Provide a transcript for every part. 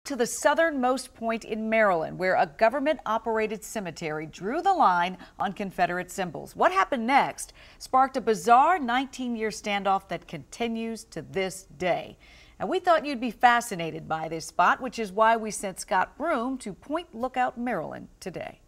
to the southernmost point in Maryland, where a government-operated cemetery drew the line on Confederate symbols. What happened next sparked a bizarre 19-year standoff that continues to this day. And we thought you'd be fascinated by this spot, which is why we sent Scott Broom to Point Lookout, Maryland today.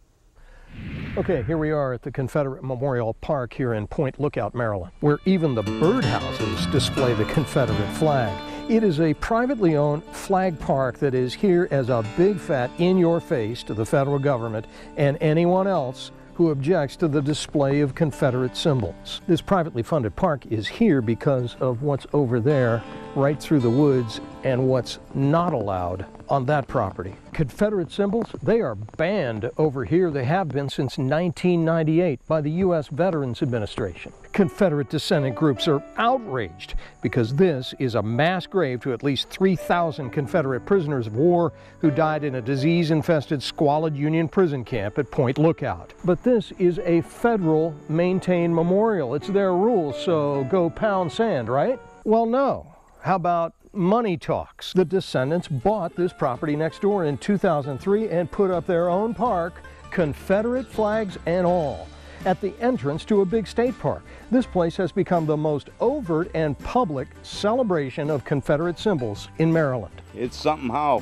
Okay, here we are at the Confederate Memorial Park here in Point Lookout, Maryland, where even the birdhouses display the Confederate flag. It is a privately owned flag park that is here as a big fat in-your-face to the federal government and anyone else who objects to the display of Confederate symbols. This privately funded park is here because of what's over there, right through the woods, and what's not allowed on that property. Confederate symbols, they are banned over here. They have been since 1998 by the U.S. Veterans Administration. Confederate descendant groups are outraged because this is a mass grave to at least 3,000 Confederate prisoners of war who died in a disease-infested, squalid Union prison camp at Point Lookout. But this is a federal maintained memorial. It's their rules, so go pound sand, right? Well, no. How about money talks? The descendants bought this property next door in 2003 and put up their own park, Confederate flags and all, at the entrance to a big state park. This place has become the most overt and public celebration of Confederate symbols in Maryland. It's something how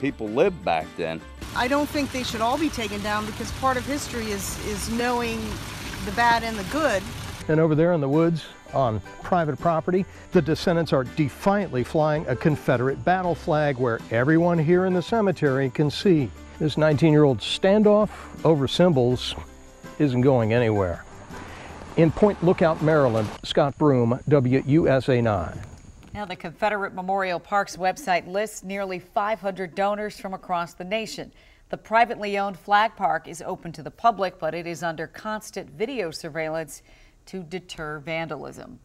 people lived back then. I don't think they should all be taken down because part of history is knowing the bad and the good. And over there in the woods, on private property, the descendants are defiantly flying a Confederate battle flag where everyone here in the cemetery can see. This 19-year-old standoff over symbols isn't going anywhere. In Point Lookout, Maryland, Scott Broom, WUSA 9. Now, the Confederate Memorial Park's website lists nearly 500 donors from across the nation. The privately owned flag park is open to the public, but it is under constant video surveillance to deter vandalism.